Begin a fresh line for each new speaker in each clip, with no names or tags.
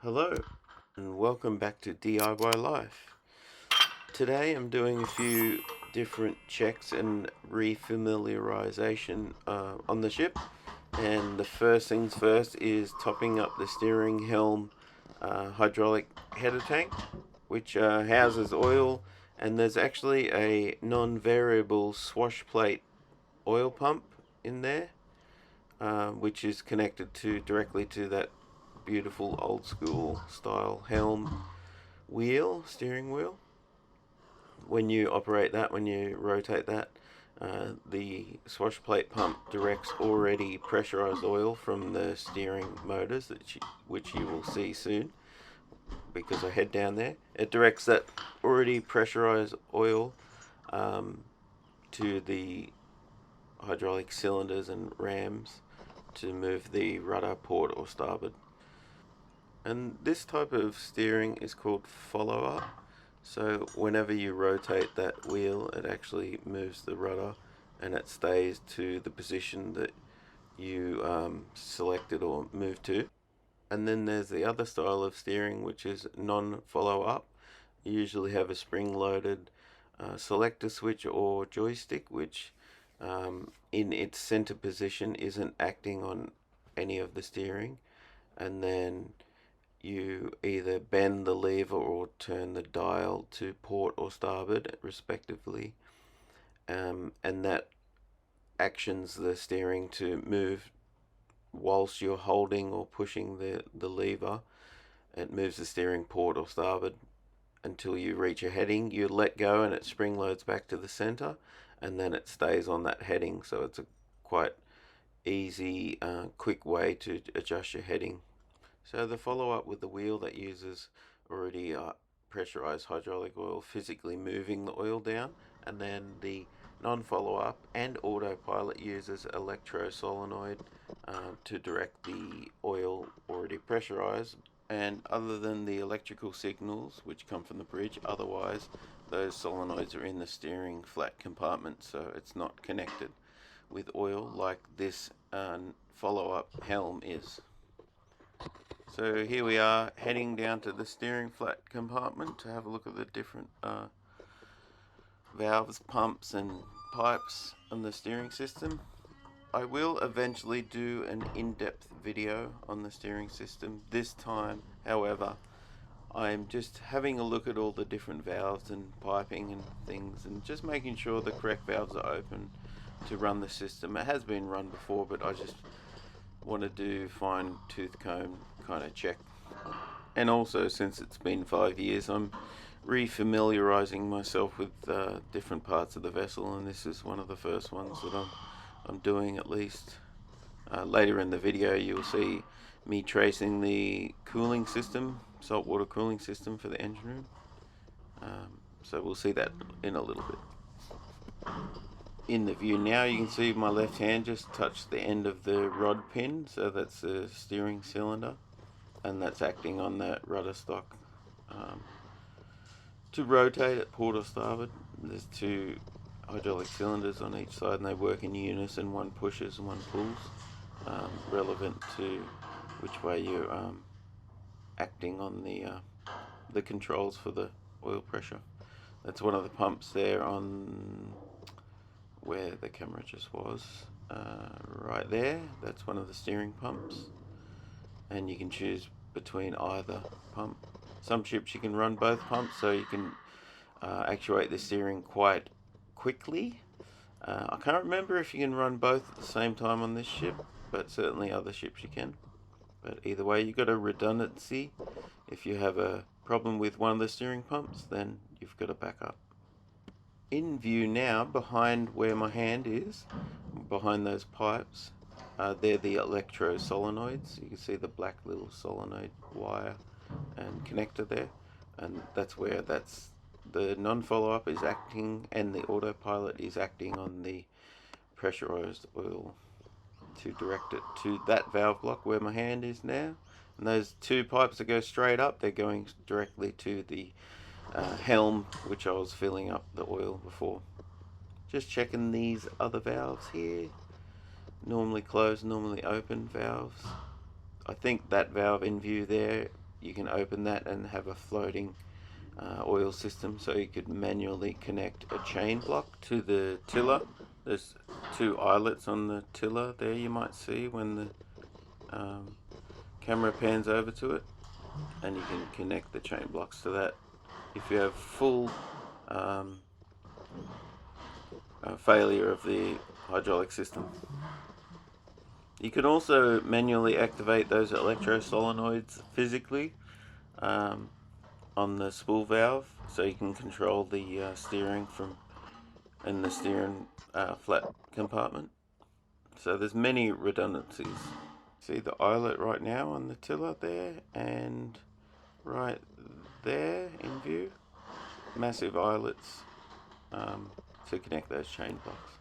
Hello and welcome back to DIYLIFE. Today I'm doing a few different checks and re-familiarization on the ship, and the first things first is topping up the steering helm hydraulic header tank, which houses oil, and there's actually a non-variable swash plate oil pump in there, which is connected directly to that beautiful old school style helm steering wheel. When you operate that, when you rotate that, the swash plate pump directs already pressurized oil from the steering motors, which you will see soon because I head down there. It directs that already pressurized oil to the hydraulic cylinders and rams to move the rudder, port or starboard. And this type of steering is called follow up. So whenever you rotate that wheel, it actually moves the rudder and it stays to the position that you selected or moved to. And then there's the other style of steering, which is non-follow up. You usually have a spring-loaded selector switch or joystick, which in its center position isn't acting on any of the steering, and then you either bend the lever or turn the dial to port or starboard respectively, and that actions the steering to move whilst you're holding or pushing the lever. It moves the steering port or starboard until you reach a heading. You let go and it spring loads back to the center, and then it stays on that heading. So it's a quite easy, quick way to adjust your heading. So the follow-up with the wheel that uses already pressurized hydraulic oil physically moving the oil down, and then the non-follow-up and autopilot uses electro solenoid to direct the oil already pressurized. And other than the electrical signals which come from the bridge, otherwise those solenoids are in the steering flat compartment, so it's not connected with oil like this follow-up helm is. So here we are heading down to the steering flat compartment to have a look at the different valves, pumps and pipes on the steering system. I will eventually do an in-depth video on the steering system. This time, however, I'm just having a look at all the different valves and piping and things, and just making sure the correct valves are open to run the system. It has been run before, but I just want to do fine tooth comb kind of check. And also, since it's been 5 years, I'm re-familiarizing myself with different parts of the vessel, and this is one of the first ones that I'm doing at least. Later in the video you'll see me tracing the cooling system, saltwater cooling system for the engine room. So we'll see that in a little bit. In the view now, you can see my left hand just touched the end of the rod pin, so that's the steering cylinder, and that's acting on that rudder stock. To rotate it port or starboard, there's two hydraulic cylinders on each side and they work in unison. One pushes and one pulls, relevant to which way you're acting on the controls for the oil pressure. That's one of the pumps there on where the camera just was, right there. That's one of the steering pumps, and you can choose between either pump. Some ships you can run both pumps, so you can actuate the steering quite quickly. I can't remember if you can run both at the same time on this ship, but certainly other ships you can. But either way, you've got a redundancy. If you have a problem with one of the steering pumps, then you've got a backup. In view now, behind where my hand is, behind those pipes, they're the electro solenoids. You can see the black little solenoid wire and connector there, and that's where the non-follow-up is acting, and the autopilot is acting on the pressurized oil to direct it to that valve block where my hand is now. And those two pipes that go straight up, they're going directly to the helm, which I was filling up the oil before. Just checking these other valves here. Normally closed, normally open valves. I think that valve in view there you can open that and have a floating oil system, so you could manually connect a chain block to the tiller. There's two eyelets on the tiller there, you might see when the camera pans over to it, and you can connect the chain blocks to that if you have full failure of the hydraulic system. You can also manually activate those electro solenoids physically on the spool valve, so you can control the steering from in the steering flat compartment. So there's many redundancies. See the eyelet right now on the tiller there, and right there in view, massive eyelets to connect those chain blocks.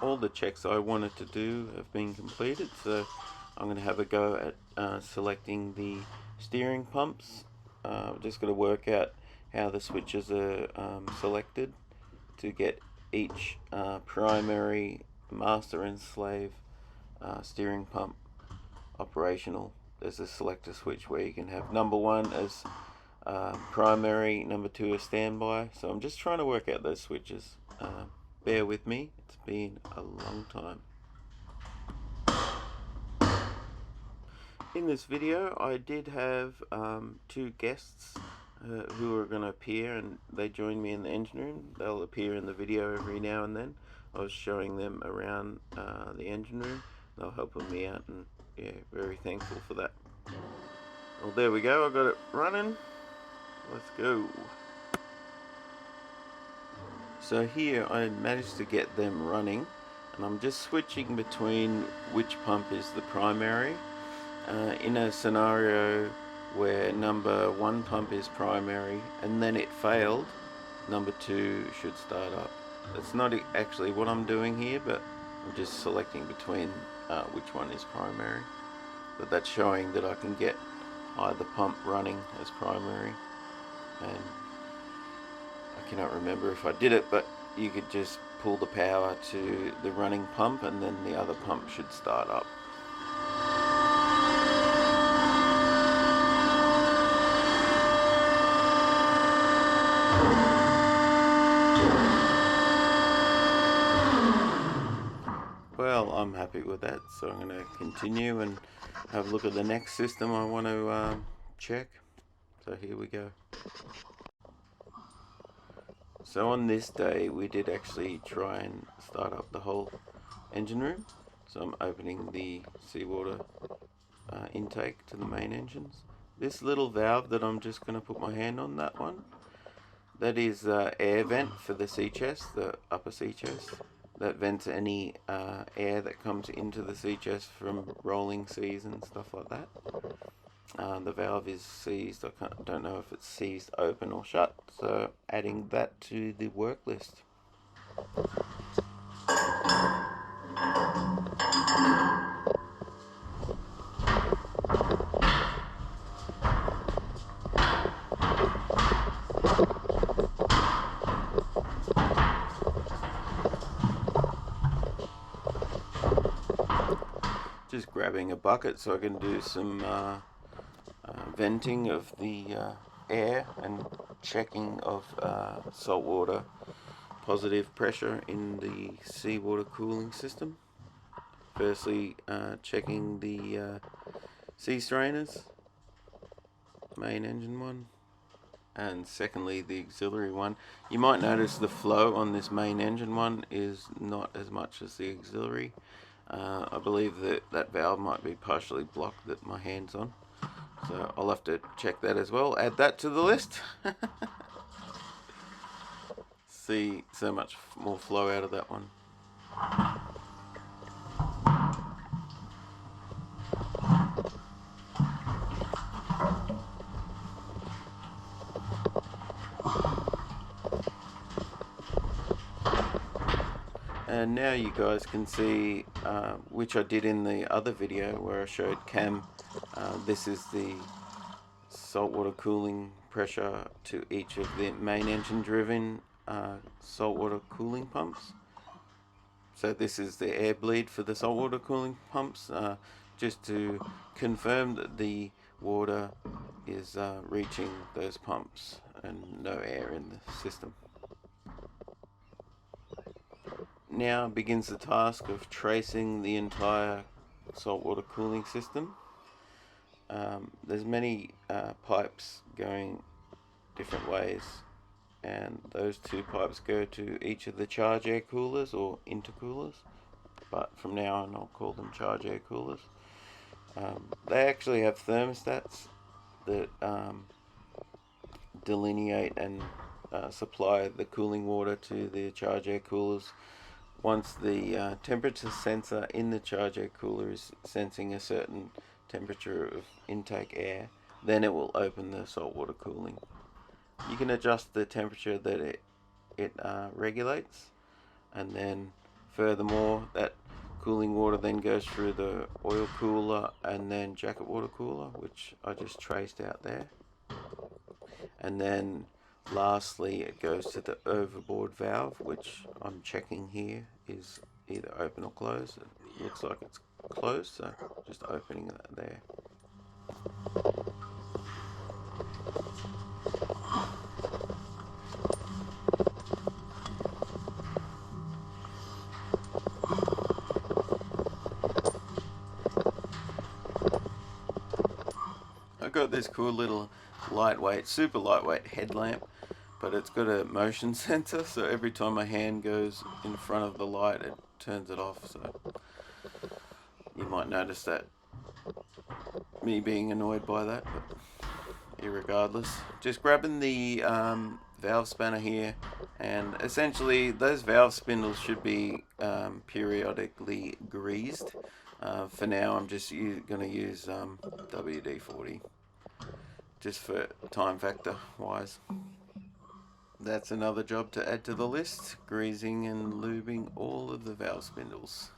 All the checks I wanted to do have been completed, so I'm going to have a go at selecting the steering pumps. Just got to work out how the switches are selected to get each primary, master and slave steering pump operational. There's a selector switch where you can have number 1 as primary, number 2 as standby. So I'm just trying to work out those switches. Bear with me, it's been a long time. In this video I did have 2 guests who are going to appear, and they joined me in the engine room. They'll appear in the video every now and then. I was showing them around the engine room. They're helping me out, and yeah, very thankful for that. Well, there we go, I got it running. Let's go. So here I managed to get them running, and I'm just switching between which pump is the primary. In a scenario where number 1 pump is primary and then it failed, number 2 should start up. That's not actually what I'm doing here, but I'm just selecting between which one is primary. But that's showing that I can get either pump running as primary, and I cannot remember if I did it, but you could just pull the power to the running pump and then the other pump should start up. Well, I'm happy with that, so I'm going to continue and have a look at the next system I want to check. So here we go. So on this day we did actually try and start up the whole engine room. So I'm opening the seawater intake to the main engines. This little valve that I'm just going to put my hand on, that one, that is air vent for the sea chest, the upper sea chest. That vents any air that comes into the sea chest from rolling seas and stuff like that. The valve is seized. I don't know if it's seized open or shut, so adding that to the work list. Just grabbing a bucket so I can do some venting of the air and checking of saltwater positive pressure in the seawater cooling system. Firstly, checking the sea strainers, main engine one, and secondly the auxiliary one. You might notice the flow on this main engine one is not as much as the auxiliary. I believe that that valve might be partially blocked that my hand's on, so I'll have to check that as well. Add that to the list. See so much more flow out of that one. And now you guys can see, which I did in the other video where I showed Cam, this is the saltwater cooling pressure to each of the main engine driven saltwater cooling pumps. So this is the air bleed for the saltwater cooling pumps, just to confirm that the water is reaching those pumps and no air in the system. Now begins the task of tracing the entire saltwater cooling system. There's many pipes going different ways, and those two pipes go to each of the charge air coolers or intercoolers, but from now on I'll call them charge air coolers. They actually have thermostats that delineate and supply the cooling water to the charge air coolers. Once the temperature sensor in the charge air cooler is sensing a certain temperature of intake air, then it will open the saltwater cooling. You can adjust the temperature that it regulates, and then furthermore that cooling water then goes through the oil cooler and then jacket water cooler, which I just traced out there, and then lastly it goes to the overboard valve, which I'm checking here is either open or closed. It looks like it's closed, so just opening that there. I got this cool little lightweight, super lightweight headlamp, but it's got a motion sensor, so every time my hand goes in front of the light it turns it off. So you might notice that, me being annoyed by that, but irregardless, just grabbing the valve spanner here, and essentially those valve spindles should be periodically greased. For now I'm just going to use WD-40 just for time factor wise. That's another job to add to the list, greasing and lubing all of the valve spindles.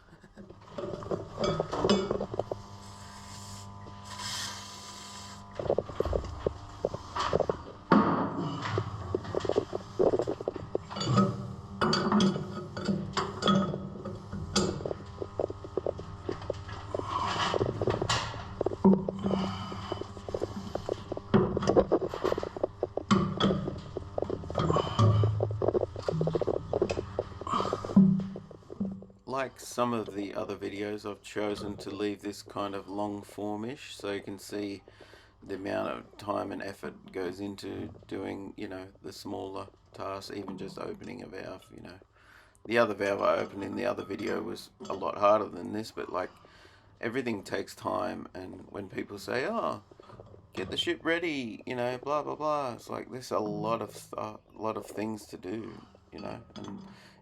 Like some of the other videos, I've chosen to leave this kind of long form-ish so you can see the amount of time and effort goes into doing, the smaller tasks, even just opening a valve, The other valve I opened in the other video was a lot harder than this, but like everything takes time, and when people say, oh, get the ship ready, blah blah blah, it's like there's a lot of things to do, and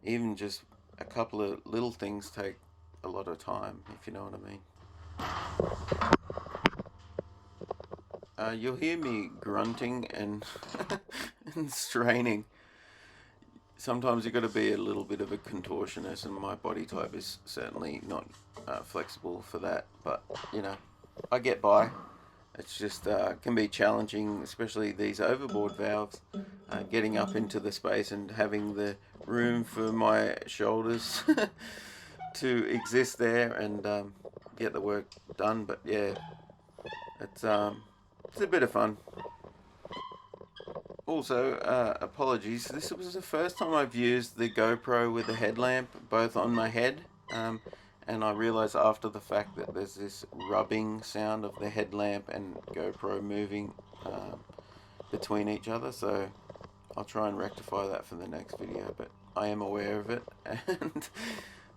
even just a couple of little things take a lot of time, if you know what I mean. You'll hear me grunting and and straining. Sometimes you've got to be a little bit of a contortionist, and my body type is certainly not flexible for that, but I get by. It's just can be challenging, especially these overboard valves, getting up into the space and having the room for my shoulders to exist there and get the work done. But yeah, it's a bit of fun. Also, apologies, this was the first time I've used the GoPro with a headlamp both on my head, and I realised after the fact that there's this rubbing sound of the headlamp and GoPro moving between each other, so I'll try and rectify that for the next video, but I am aware of it, and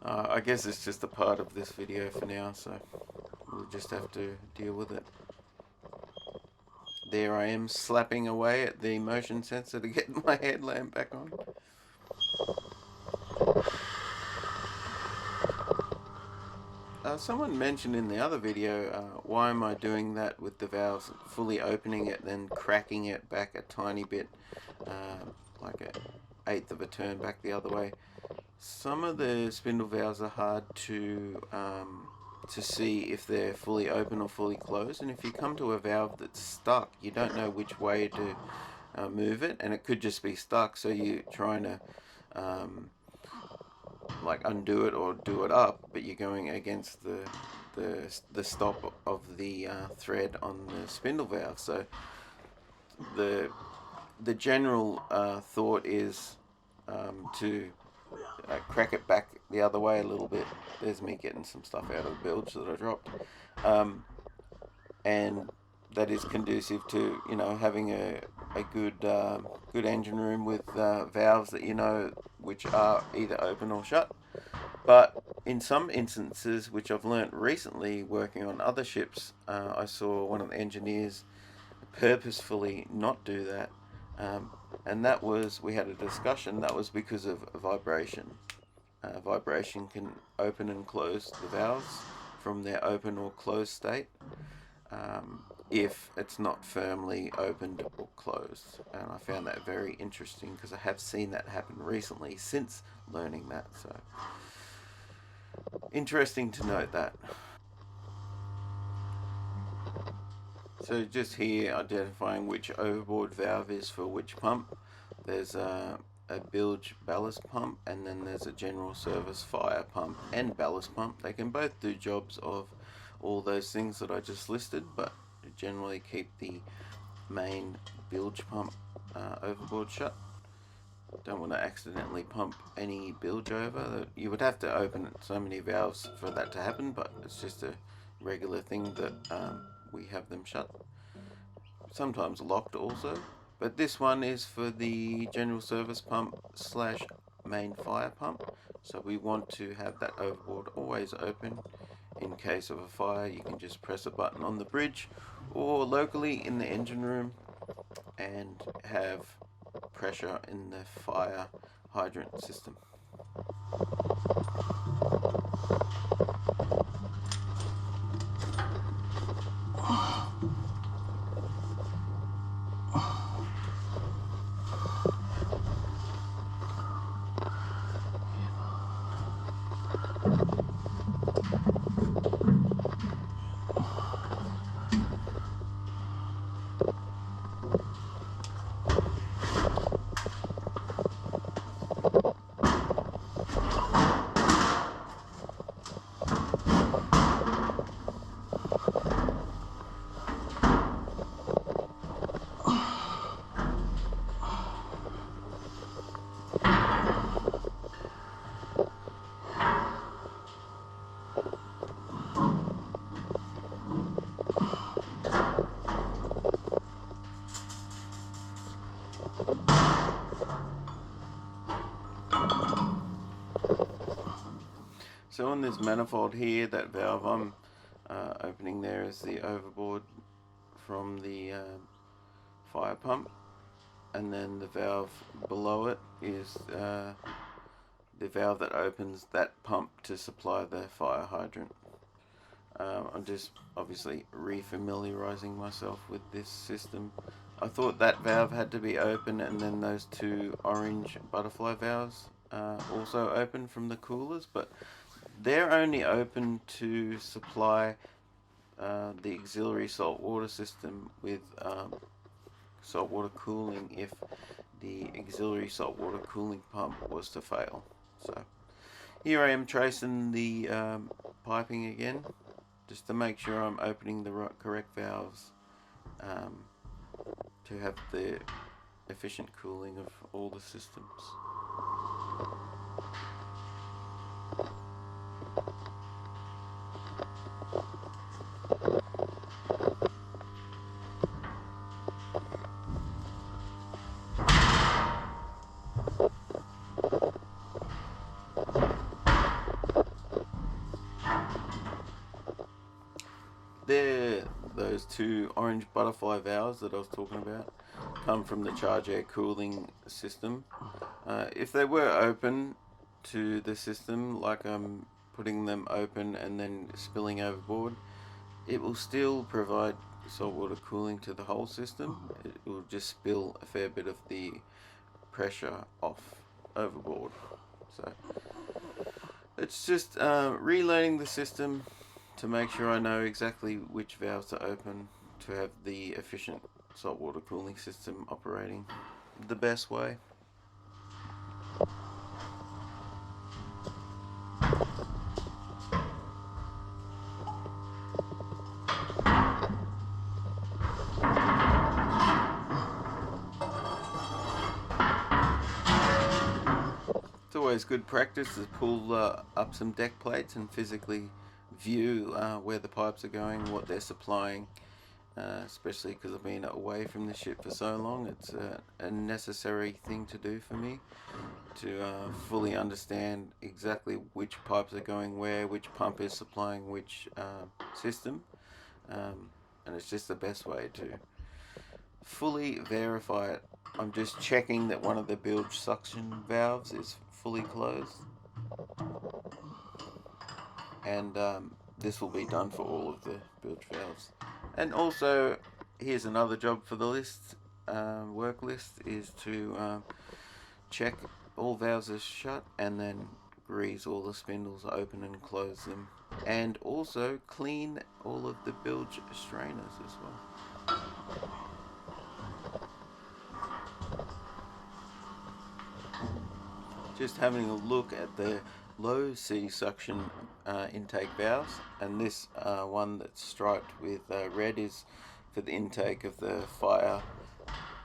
I guess it's just a part of this video for now, so we'll just have to deal with it. There I am slapping away at the motion sensor to get my headlamp back on. Someone mentioned in the other video, why am I doing that with the valves, fully opening it, then cracking it back a tiny bit, like an eighth of a turn back the other way. Some of the spindle valves are hard to see if they're fully open or fully closed, and if you come to a valve that's stuck, you don't know which way to move it, and it could just be stuck, so you're trying to like undo it or do it up, but you're going against the the stop of the thread on the spindle valve. So the general thought is to crack it back the other way a little bit. There's me getting some stuff out of the bilge that I dropped, and that is conducive to, you know, having a good engine room with valves that you know which are either open or shut. But in some instances, which I've learnt recently working on other ships, I saw one of the engineers purposefully not do that, and that was, we had a discussion, that was because of vibration. Vibration can open and close the valves from their open or closed state, if it's not firmly opened or closed. And I found that very interesting because I have seen that happen recently since learning that. So interesting to note that. So just here identifying which overboard valve is for which pump. There's a bilge ballast pump, and then there's a general service fire pump and ballast pump. They can both do jobs of all those things that I just listed, but generally keep the main bilge pump overboard shut. Don't want to accidentally pump any bilge over. You would have to open so many valves for that to happen, but it's just a regular thing that we have them shut. Sometimes locked also. But this one is for the general service pump slash main fire pump. So we want to have that overboard always open. In case of a fire, you can just press a button on the bridge or locally in the engine room and have pressure in the fire hydrant system. So on this manifold here, that valve I'm opening there is the overboard from the fire pump, and then the valve below it is the valve that opens that pump to supply the fire hydrant. I'm just obviously re-familiarizing myself with this system. I thought that valve had to be open, and then those two orange butterfly valves also open from the coolers, but they're only open to supply the auxiliary saltwater system with saltwater cooling if the auxiliary saltwater cooling pump was to fail. So here I am tracing the piping again, just to make sure I'm opening the correct valves to have the efficient cooling of all the systems. There, those two orange butterfly valves that I was talking about come from the charge air cooling system. If they were open to the system, like I'm putting them open and then spilling overboard, it will still provide saltwater cooling to the whole system. It will just spill a fair bit of the pressure off overboard. So it's just relearning the system to make sure I know exactly which valves to open to have the efficient saltwater cooling system operating the best way. always good practice to pull up some deck plates and physically view where the pipes are going, what they're supplying, especially because I've been away from the ship for so long. It's a necessary thing to do for me to fully understand exactly which pipes are going where, which pump is supplying which system, and it's just the best way to fully verify it. I'm just checking that one of the bilge suction valves is fully closed, and this will be done for all of the bilge valves. And also, here's another job for the list, work list, is to check all valves are shut and then grease all the spindles, open and close them, and also clean all of the bilge strainers as well. Just having a look at the low C suction intake valves, and this one that's striped with red is for the intake of the fire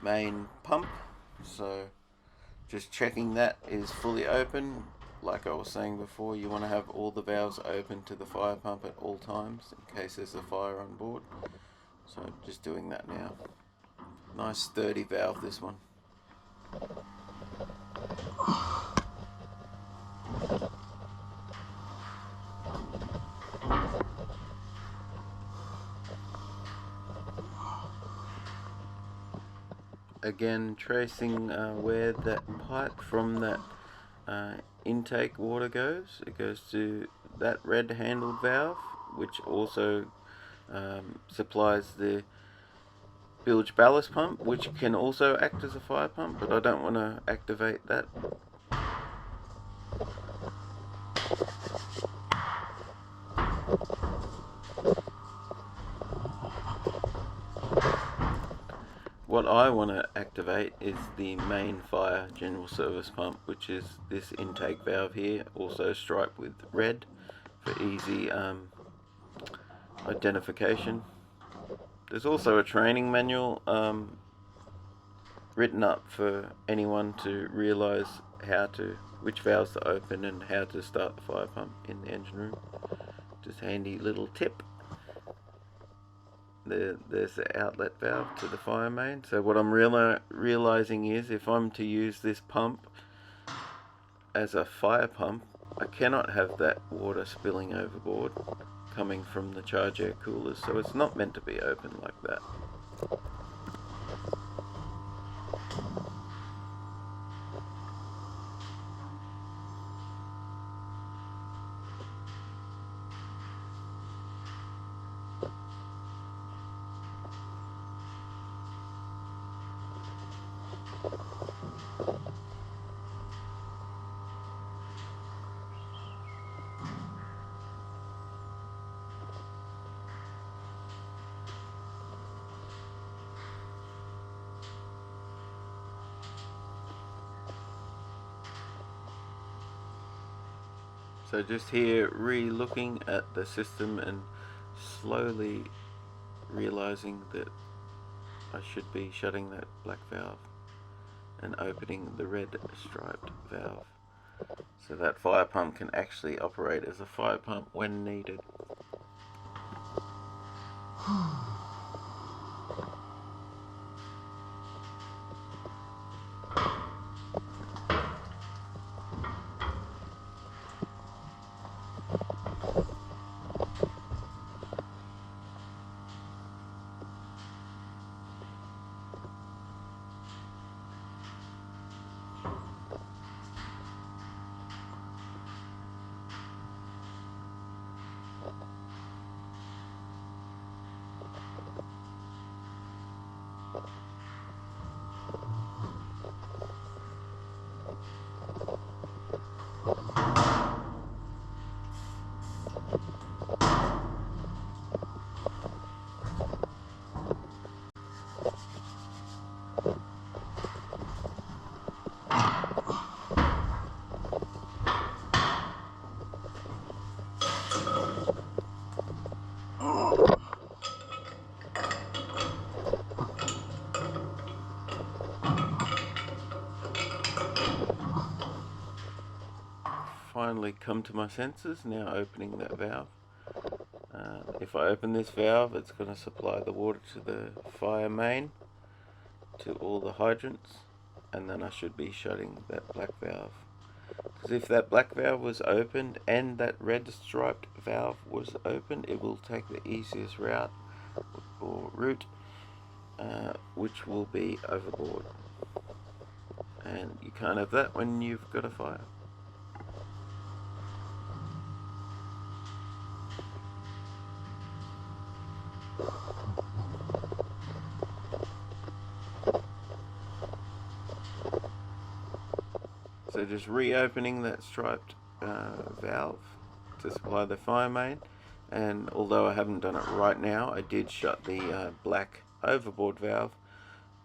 main pump. So just checking that is fully open. Like I was saying before, you want to have all the valves open to the fire pump at all times in case there's a fire on board. So just doing that now. Nice sturdy valve, this one. Again, tracing where that pipe from that intake water goes. It goes to that red handled valve, which also supplies the bilge ballast pump, which can also act as a fire pump, but I don't want to activate that. What I want to activate is the main fire general service pump, which is this intake valve here, also striped with red for easy identification. There's also a training manual written up for anyone to realise which valves to open and how to start the fire pump in the engine room. Just handy little tip. There's the outlet valve to the fire main. So what I'm realising is, if I'm to use this pump as a fire pump, I cannot have that water spilling overboard coming from the charge air coolers, so it's not meant to be open like that. So just here re-looking at the system and slowly realising that I should be shutting that black valve and opening the red striped valve, so that fire pump can actually operate as a fire pump when needed. finally come to my senses, now opening that valve. If I open this valve, it's going to supply the water to the fire main, to all the hydrants, and then I should be shutting that black valve. Because if that black valve was opened and that red striped valve was opened, it will take the easiest route or route, which will be overboard. And you can't have that when you've got a fire. So just reopening that striped valve to supply the fire main, and although I haven't done it right now, I did shut the black overboard valve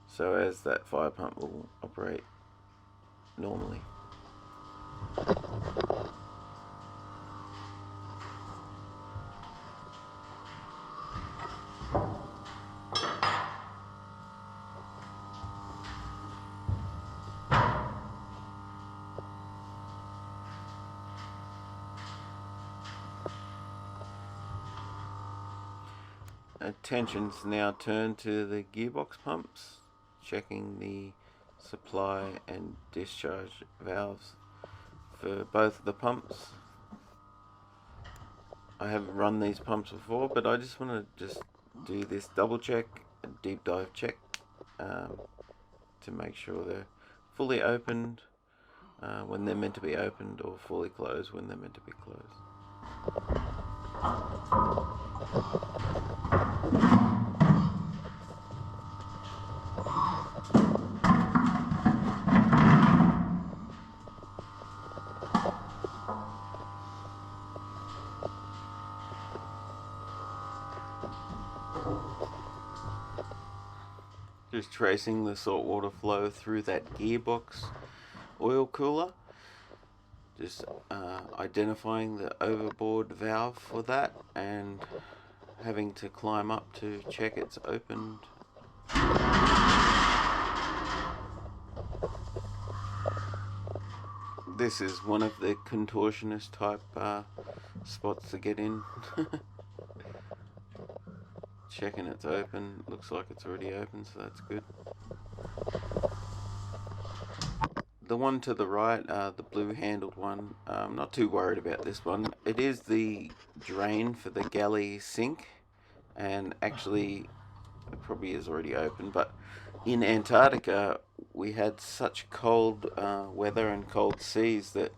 so as that fire pump will operate normally. Attention's now turned to the gearbox pumps, checking the supply and discharge valves for both of the pumps. I haven't run these pumps before, but I just want to do this double check, a deep dive check, to make sure they're fully opened when they're meant to be opened, or fully closed when they're meant to be closed. Just tracing the saltwater flow through that gearbox oil cooler. Just identifying the overboard valve for that and having to climb up to check it's opened. This is one of the contortionist type spots to get in. Checking it's open, looks like it's already open, so that's good. The one to the right, the blue handled one, I'm not too worried about this one. It is the drain for the galley sink, and actually it probably is already open, but in Antarctica we had such cold weather and cold seas that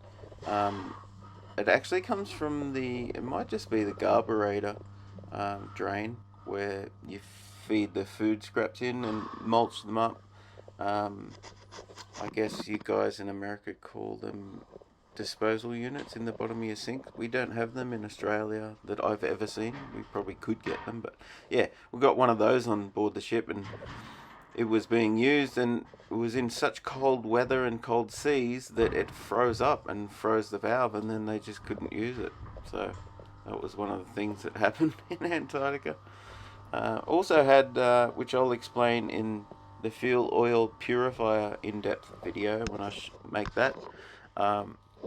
it actually comes from it might just be the carburetor drain, where you feed the food scraps in and mulch them up. I guess you guys in America call them disposal units in the bottom of your sink. We don't have them in Australia that I've ever seen. We probably could get them, but yeah, we got one of those on board the ship, and it was being used, and it was in such cold weather and cold seas that it froze up and froze the valve, and then they just couldn't use it. So that was one of the things that happened in Antarctica. Also had, which I'll explain in the fuel oil purifier in-depth video when I make that,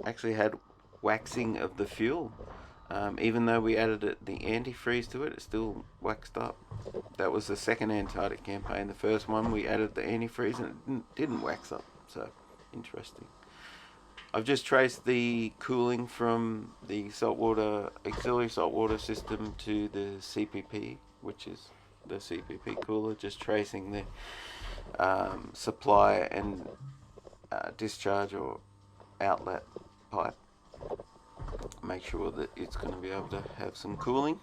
actually had waxing of the fuel. Even though we added the antifreeze to it, it still waxed up. That was the second Antarctic campaign. The first one we added the antifreeze and it didn't wax up, so interesting. I've just traced the cooling from the saltwater, auxiliary saltwater system to the CPP, which is the CPP cooler, just tracing the supply and discharge or outlet pipe. Make sure that it's going to be able to have some cooling,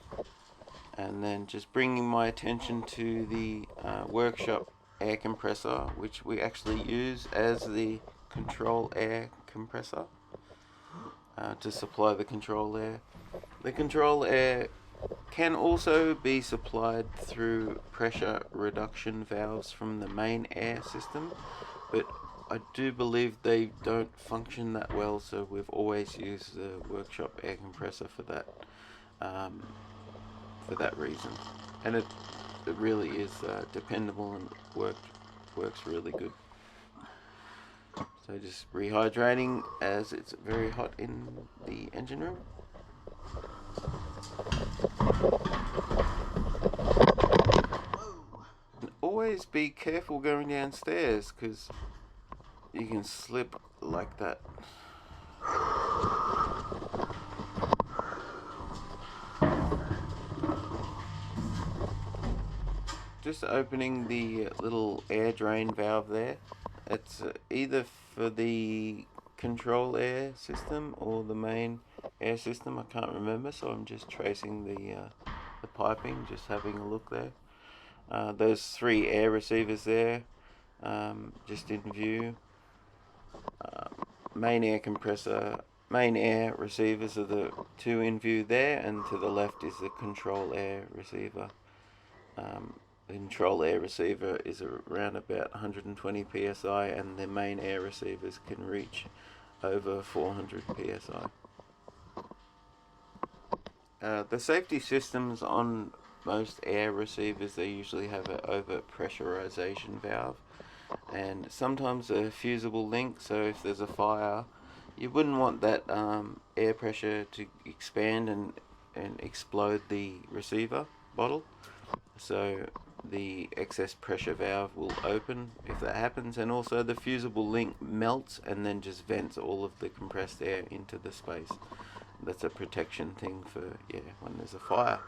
and then just bringing my attention to the workshop air compressor, which we actually use as the control air compressor to supply the control air. The control air can also be supplied through pressure reduction valves from the main air system, but I do believe they don't function that well, so we've always used the workshop air compressor for that reason. And it really is dependable and works really good. So just rehydrating as it's very hot in the engine room. And always be careful going downstairs because you can slip like that. Just opening the little air drain valve there. It's either for the control air system or the main air system. I can't remember, so I'm just tracing the piping, just having a look there. Those 3 air receivers there, just in view. Main air compressor, main air receivers are the 2 in view there, and to the left is the control air receiver. The control air receiver is around about 120 psi, and the main air receivers can reach over 400 psi. The safety systems on most air receivers, they usually have an over pressurization valve and sometimes a fusible link, so if there's a fire you wouldn't want that air pressure to expand and explode the receiver bottle, so the excess pressure valve will open if that happens, and also the fusible link melts and then just vents all of the compressed air into the space. That's a protection thing for when there's a fire.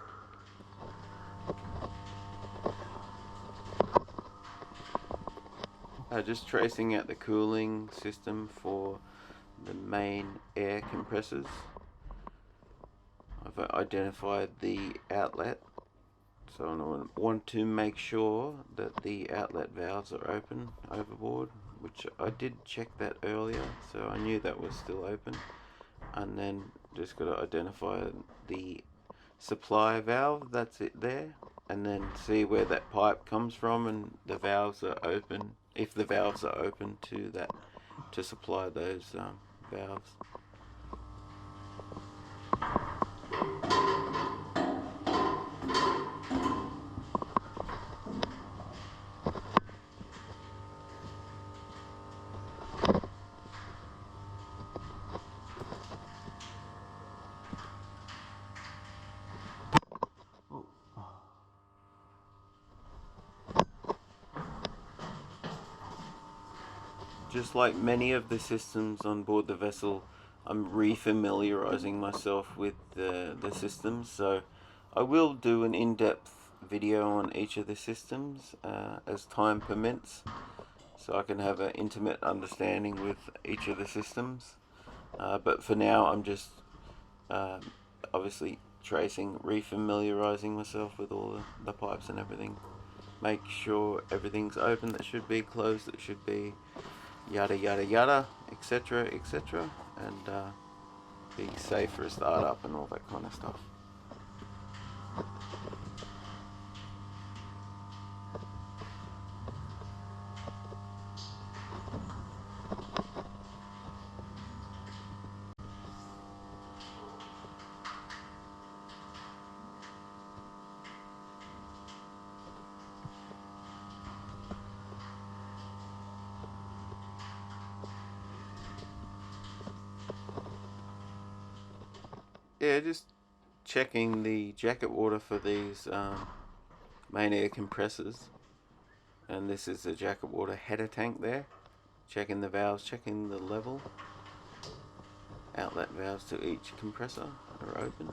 Just tracing out the cooling system for the main air compressors. I've identified the outlet, so I want to make sure that the outlet valves are open overboard, which I did check that earlier, so I knew that was still open. And then just got to identify the supply valve, that's it there, and then see where that pipe comes from and the valves are open, if the valves are open to that, to supply those valves. Just like many of the systems on board the vessel, I'm re-familiarizing myself with the systems, so I will do an in-depth video on each of the systems as time permits, so I can have an intimate understanding with each of the systems. But for now I'm just obviously tracing, re-familiarizing myself with all the pipes and everything. Make sure everything's open that should be, closed that should be, yada yada yada, etc etc, and be safe for a startup and all that kind of stuff. Yeah, just checking the jacket water for these main air compressors, and this is the jacket water header tank there. Checking the valves, checking the level. Outlet valves to each compressor are open.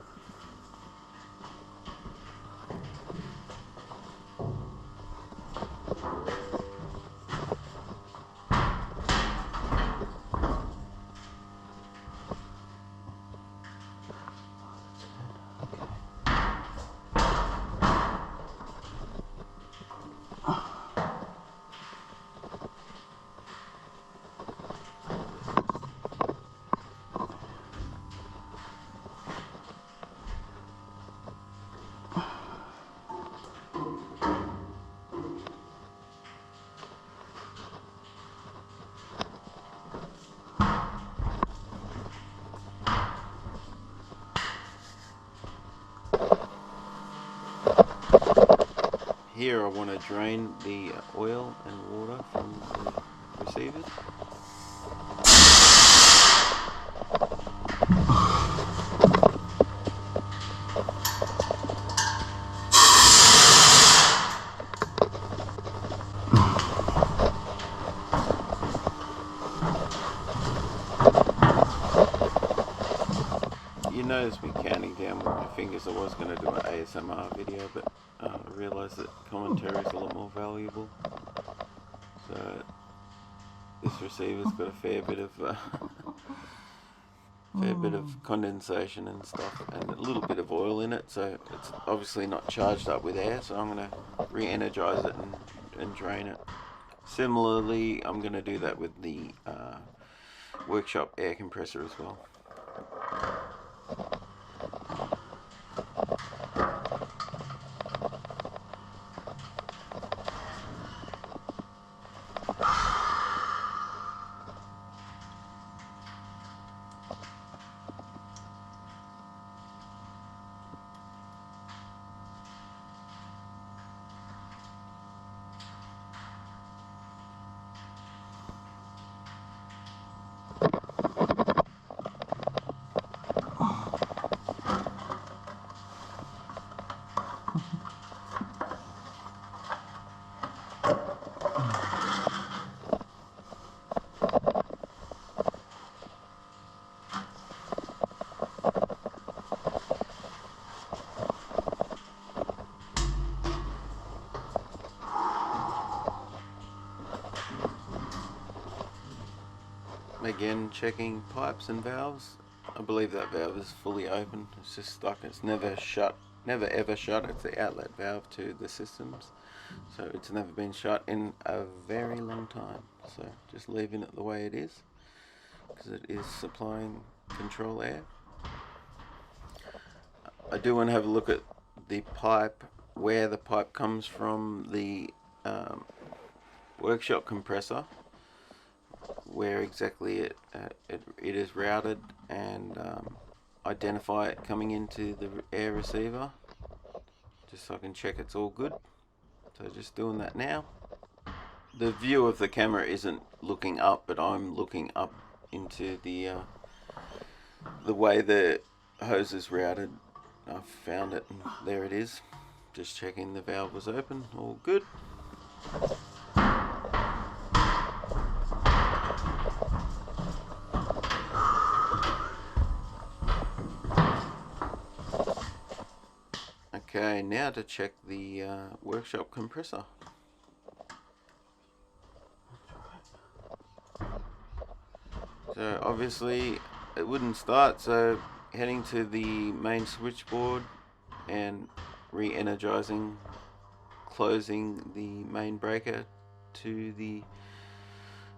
Here I want to drain the oil and water from the receivers. noticed me counting down with my fingers. I was going to do an ASMR video, but I realised that commentary is a lot more valuable. So this receiver's got a fair bit of condensation and stuff, and a little bit of oil in it, so it's obviously not charged up with air, so I'm going to re-energize it and drain it. Similarly, I'm going to do that with the workshop air compressor as well. Again, checking pipes and valves. I believe that valve is fully open. It's just stuck. It's never shut, never ever shut. It's the outlet valve to the systems, so it's never been shut in a very long time. So just leaving it the way it is, because it is supplying control air. I do want to have a look at the pipe, where the pipe comes from the workshop compressor, where exactly it is routed, and identify it coming into the air receiver, just so I can check it's all good. So just doing that now. The view of the camera isn't looking up, but I'm looking up into the way the hose is routed. I've found it, and there it is. Just checking the valve was open, all good. Okay, now to check the workshop compressor. So obviously it wouldn't start, so heading to the main switchboard and re-energizing, closing the main breaker to the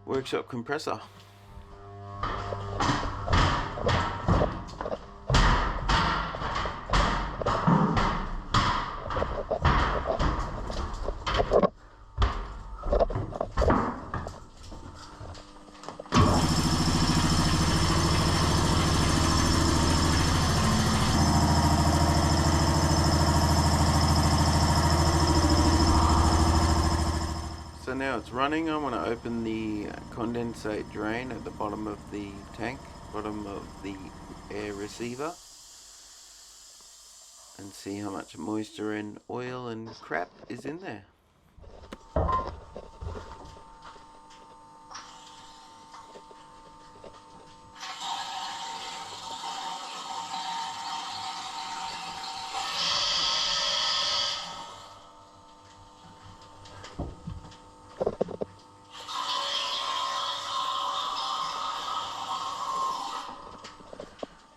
workshop compressor. So now it's running. I want to open the condensate drain at the bottom of the tank, bottom of the air receiver, and see how much moisture and oil and crap is in there.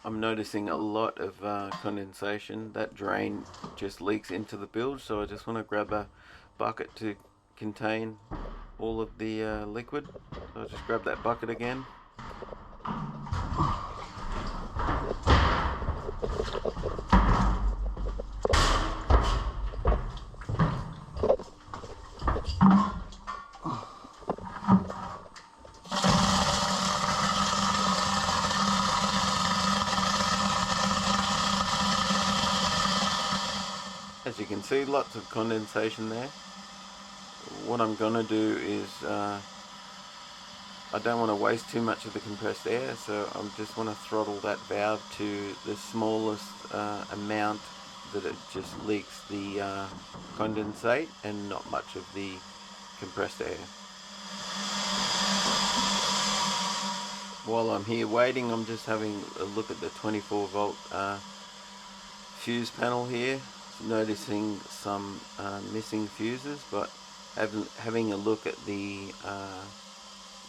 I'm noticing a lot of condensation. That drain just leaks into the bilge, so I just want to grab a bucket to contain all of the liquid. So I'll just grab that bucket again. As you can see, lots of condensation there. What I'm going to do is, I don't want to waste too much of the compressed air, so I just want to throttle that valve to the smallest amount that it just leaks the condensate and not much of the compressed air. while I'm here waiting, I'm just having a look at the 24 volt fuse panel here, noticing some missing fuses, but having a look at the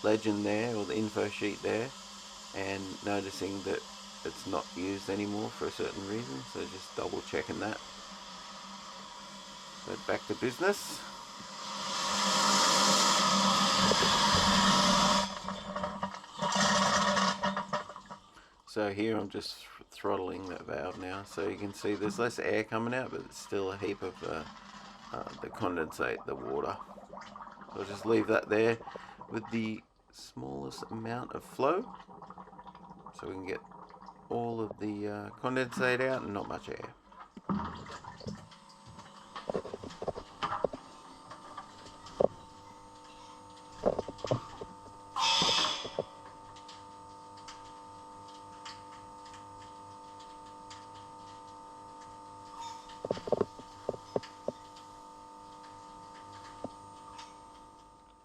legend there, or the info sheet there, and noticing that it's not used anymore for a certain reason, so just double checking that. So back to business. So here I'm just throttling that valve now, so you can see there's less air coming out, but it's still a heap of the condensate, the water. So I'll just leave that there with the smallest amount of flow, so we can get all of the condensate out and not much air.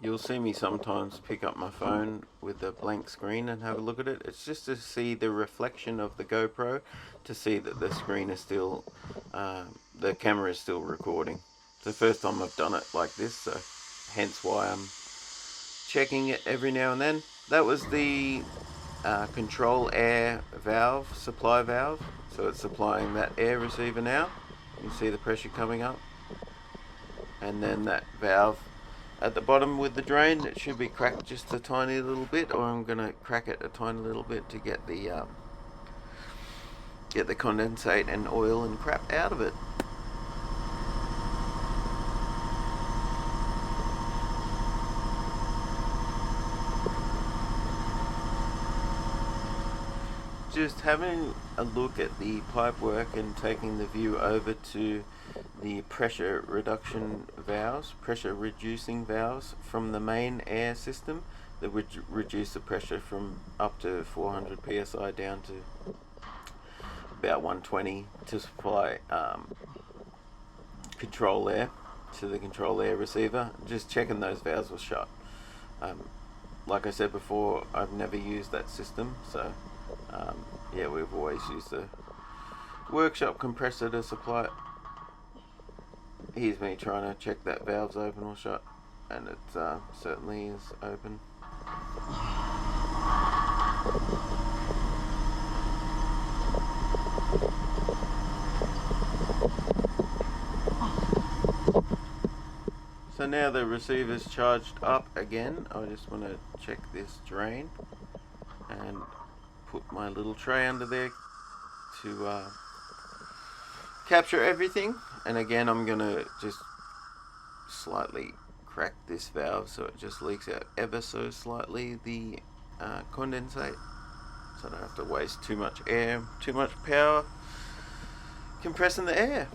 You'll see me sometimes pick up my phone with a blank screen and have a look at it. It's just to see the reflection of the GoPro, to see that the screen is still, the camera is still recording. It's the first time I've done it like this, so hence why I'm checking it every now and then. That was the control air valve, supply valve. So it's supplying that air receiver now. You can see the pressure coming up. And then that valve at the bottom with the drain, it should be cracked just a tiny little bit, or I'm going to crack it a tiny little bit to get the condensate and oil and crap out of it. Just having a look at the pipe work and taking the view over to the pressure reduction valves, pressure reducing valves from the main air system that would reduce the pressure from up to 400 psi down to about 120 to supply control air to the control air receiver. Just checking those valves were shut. Like I said before, I've never used that system, so yeah, we've always used the workshop compressor to supply it. Here's me trying to check that valve's open or shut, and it certainly is open. So now the receiver's charged up again. I just want to check this drain and put my little tray under there to capture everything. And again, I'm gonna just slightly crack this valve so it just leaks out ever so slightly the condensate, so I don't have to waste too much air, too much power compressing the air.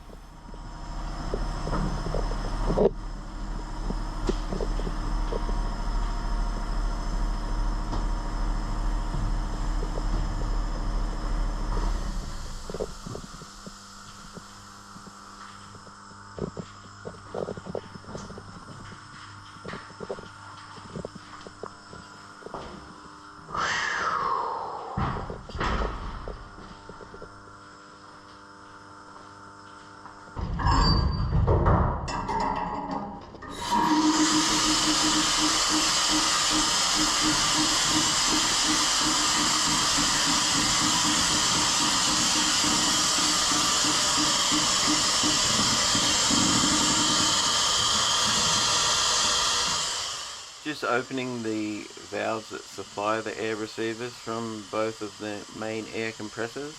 Just opening the valves that supply the air receivers from both of the main air compressors,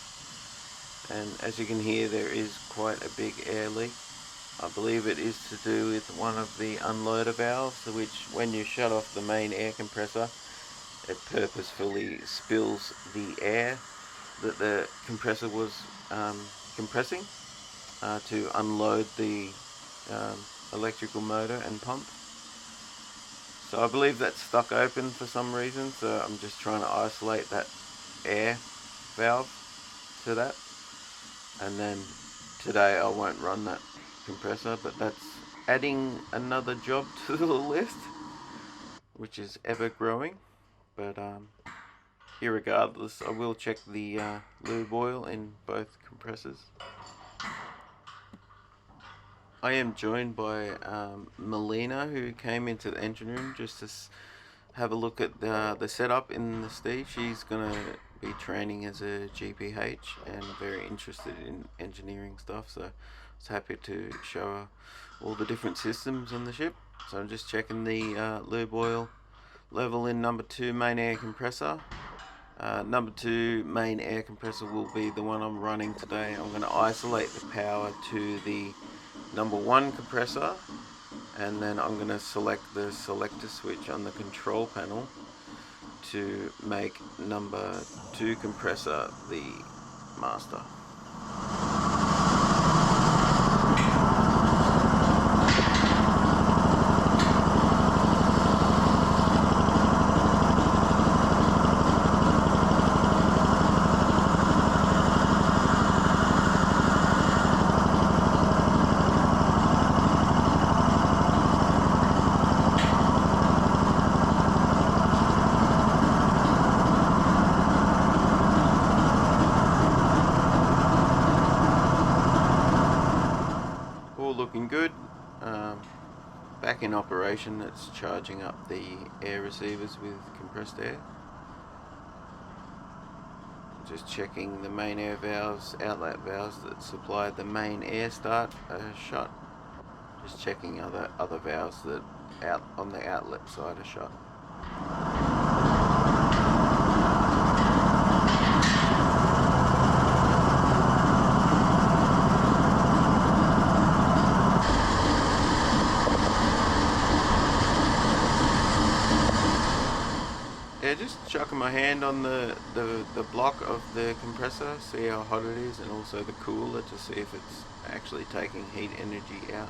and as you can hear, there is quite a big air leak. I believe it is to do with one of the unloader valves, which when you shut off the main air compressor, it purposefully spills the air that the compressor was compressing to unload the electrical motor and pump. So I believe that's stuck open for some reason, so I'm just trying to isolate that air valve to that. And then today I won't run that compressor, but that's adding another job to the list, which is ever growing. But irregardless, I will check the lube oil in both compressors. I am joined by Melina, who came into the engine room just to have a look at the setup in the Steve. She's going to be training as a GPH and very interested in engineering stuff, so I was happy to show her all the different systems on the ship. So I'm just checking the lube oil level in number 2 main air compressor. Number 2 main air compressor will be the one I'm running today. I'm going to isolate the power to the number 1 compressor, and then I'm going to select the selector switch on the control panel to make number 2 compressor the master. Looking good. Back in operation, it's charging up the air receivers with compressed air. Just checking the main air valves, outlet valves that supply the main air start are shut. Just checking other valves that out on the outlet side are shut. Yeah, just chucking my hand on the block of the compressor, see how hot it is, and also the cooler to see if it's actually taking heat energy out.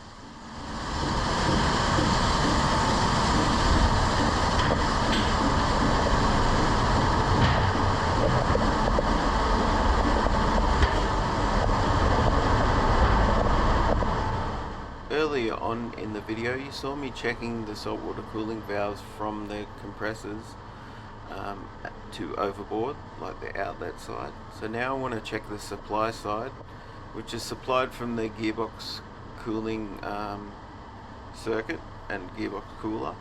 Earlier on in the video, you saw me checking the saltwater cooling valves from the compressors to overboard, like the outlet side. So now I want to check the supply side, which is supplied from the gearbox cooling circuit and gearbox cooler.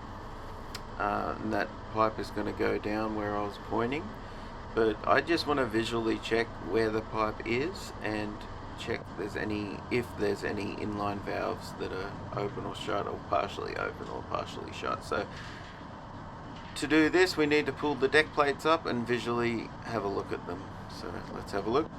And that pipe is going to go down where I was pointing, but I just want to visually check where the pipe is and check if there's any inline valves that are open or shut, or partially open or partially shut. So to do this, we need to pull the deck plates up and visually have a look at them. So let's have a look.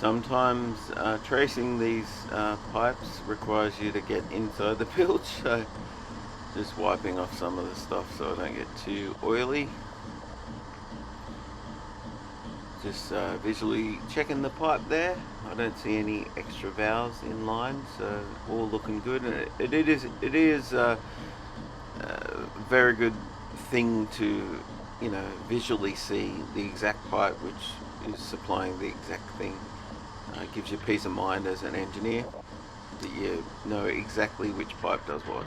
Sometimes tracing these pipes requires you to get inside the bilge, so just wiping off some of the stuff so I don't get too oily. Just visually checking the pipe there. I don't see any extra valves in line, so all looking good. And it is a very good thing to, visually see the exact pipe which is supplying the exact thing. It gives you peace of mind as an engineer that you know exactly which pipe does what.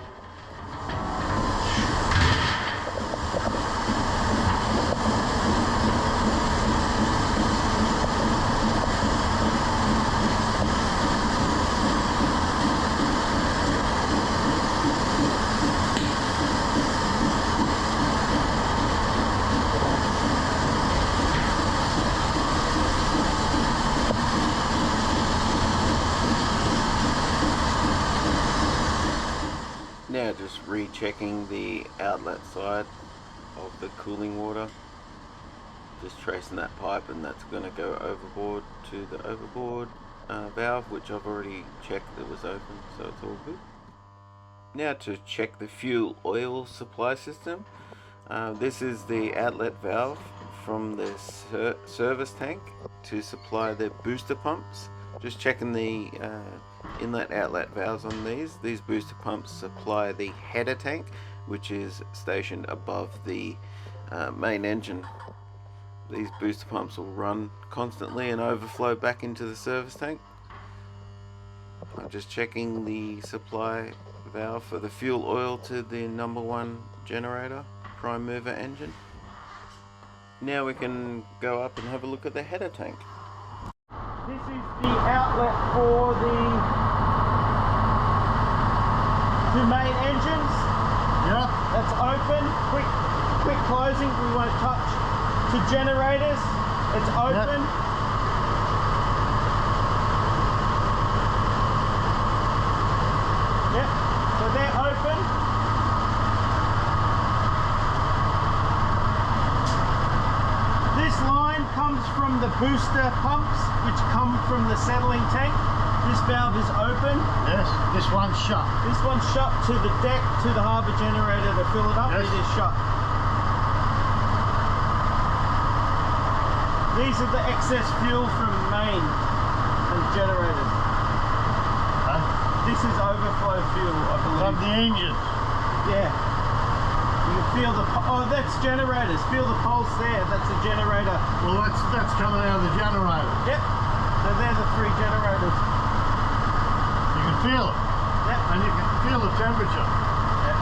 rechecking the outlet side of the cooling water. Just tracing that pipe, and that's going to go overboard to the overboard valve, which I've already checked that was open, so it's all good. Now to check the fuel oil supply system. This is the outlet valve from the service tank to supply the booster pumps. Just checking the inlet outlet valves on these. These booster pumps supply the header tank, which is stationed above the main engine. These booster pumps will run constantly and overflow back into the service tank. I'm just checking the supply valve for the fuel oil to the number 1 generator, prime mover engine. Now we can go up and have a look at the header tank. This is the outlet for the 2 main engines.
Yeah.
That's open. Quick closing. We won't touch. To generators, it's open.
Yep.
Yep, so they're open. This line comes from the booster pumps, which come from the settling tank. This valve is open.
Yes, this one's shut.
This one's shut to the deck, to the harbour generator to fill it up.
Yes.
It is shut. These are the excess fuel from main and generators.
Huh?
This is overflow fuel, I believe.
From the engines.
Yeah. You can feel the, oh, that's generators. Feel the pulse there, that's a generator.
Well, that's coming out of the generator.
Yep. So they're the 3 generators.
You can feel it.
Yep.
And you can feel the temperature.
Yep.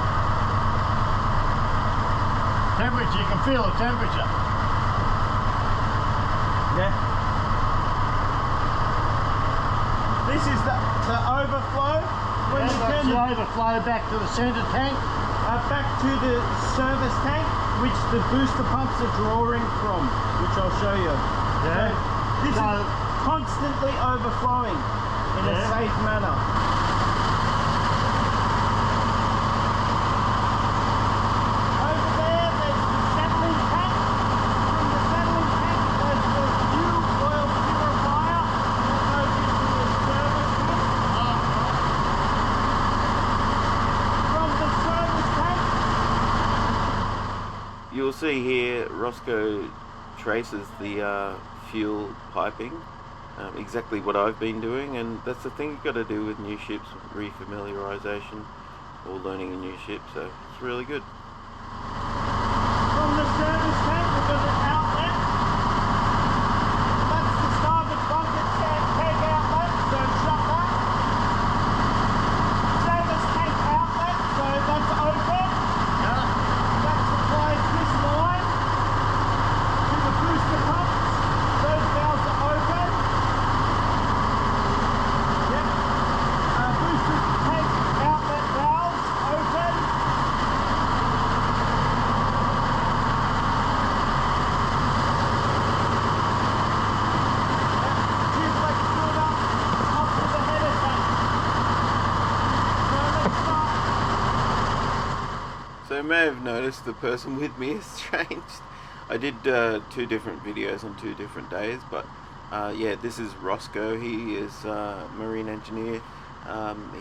Temperature, you can feel the temperature.
Yeah. This is the overflow. When you turn
the overflow back to the centre tank.
Back to the service tank, which the booster pumps are drawing from, which I'll show you.
Yeah.
So this is constantly overflowing in a safe manner. You'll see here Roscoe traces the fuel piping, exactly what I've been doing, and that's the thing you've got to do with new ships, re-familiarization or learning a new ship, so it's really good. From the service tank we've got an outlet. That's the starboard bucket tank outlet, so shut that. Service tank outlet, so that's open. That supplies this line to the booster pumps. Those valves are open. Yep. Booster tank outlet valves open. Gearbox filter up to the header tank. So let's start. So you may have noticed the person with me has changed. I did 2 different videos on 2 different days, but yeah, this is Roscoe. He is a marine engineer.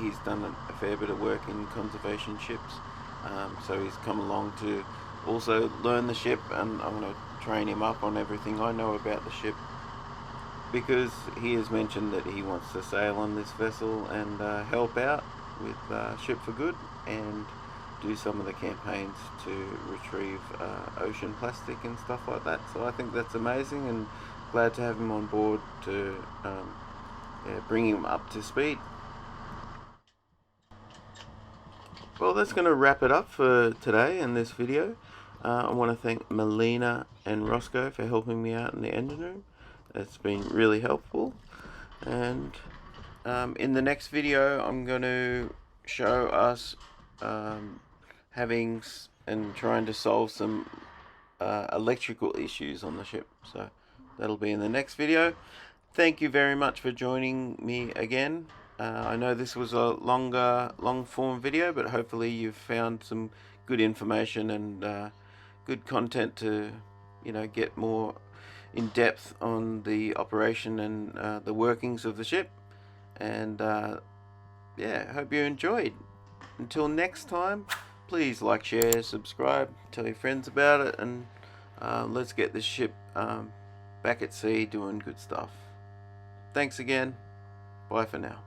He's done a fair bit of work in conservation ships, so he's come along to also learn the ship, and I'm going to train him up on everything I know about the ship, because he has mentioned that he wants to sail on this vessel and help out with Ship for Good and do some of the campaigns to retrieve ocean plastic and stuff like that. So I think that's amazing, and glad to have him on board to bring him up to speed. Well, that's going to wrap it up for today in this video. I want to thank Melina and Roscoe for helping me out in the engine room. It's been really helpful. And in the next video, I'm going to show us having and trying to solve some electrical issues on the ship. So that'll be in the next video. Thank you very much for joining me again. I know this was a long form video, but hopefully you've found some good information and good content to, get more in depth on the operation and the workings of the ship. And yeah, hope you enjoyed. Until next time, please like, share, subscribe, tell your friends about it, and let's get this ship back at sea doing good stuff. Thanks again. Bye for now.